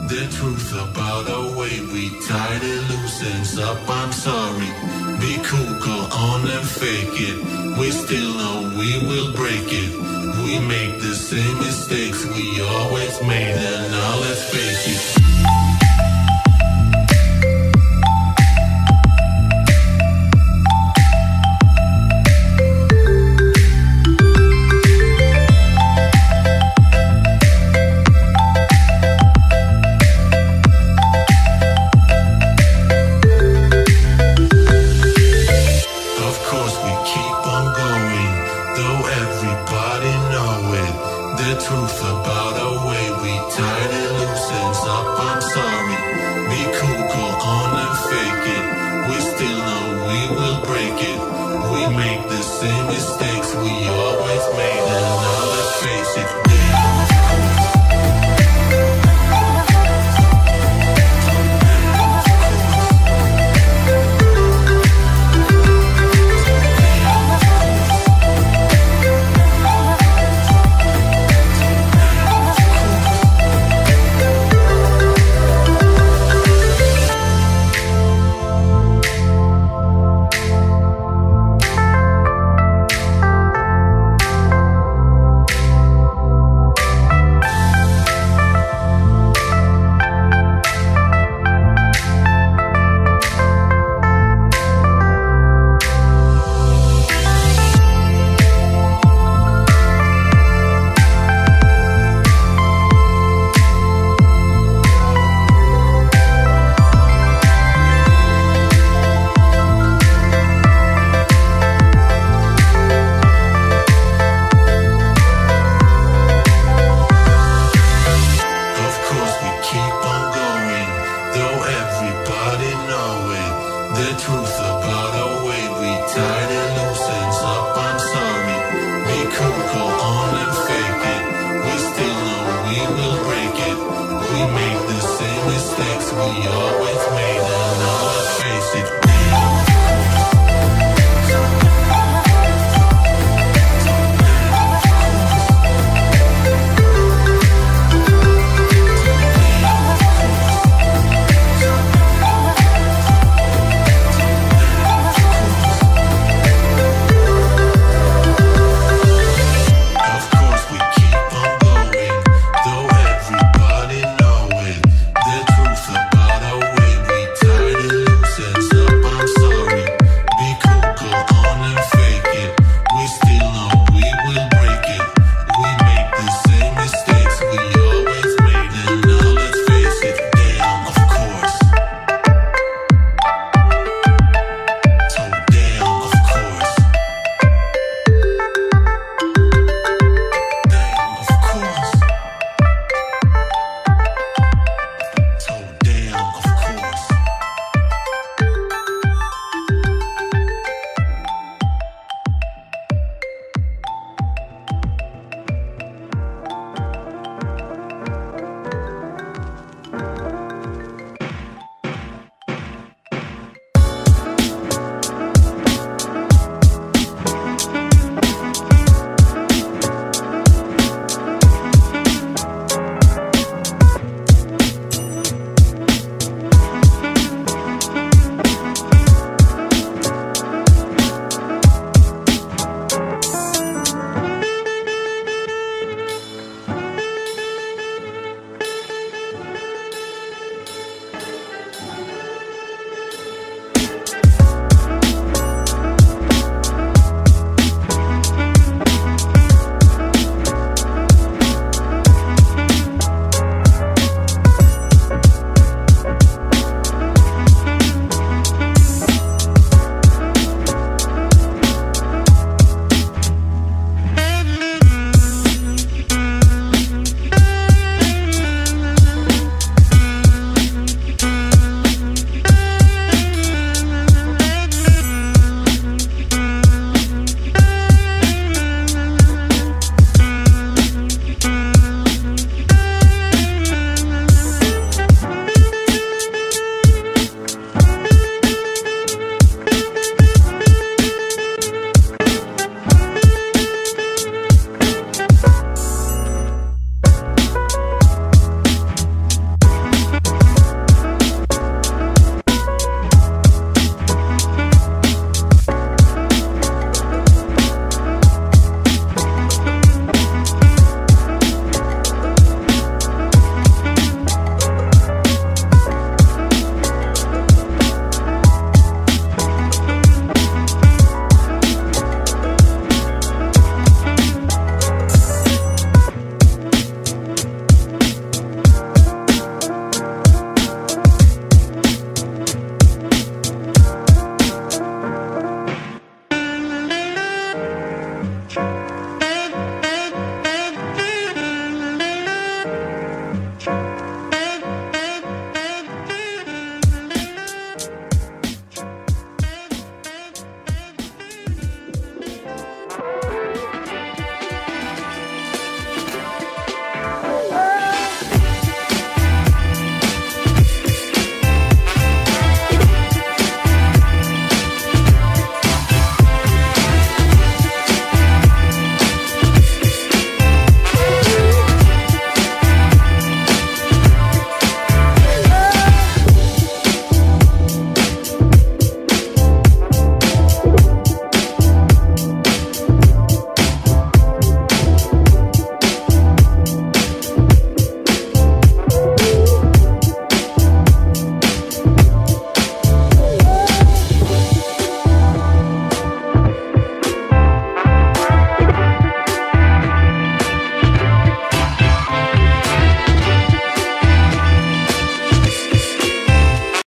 The truth about our way, we tied it loose, ends up, I'm sorry. Be cool, go on and fake it. We still know we will break it. We make the same mistakes we always made, and now let's face it. The truth about our way, we tied it loose, ends up, I'm sorry. Be cool, go on and fake it. We still know we will break it. We make the same mistakes we always made, and now let's face it. The truth about our way, we tied it loose, ends up, I'm sorry. Be cool, go on and fake it. We still know we will break it. We make the same mistakes we always made, and now let's face it.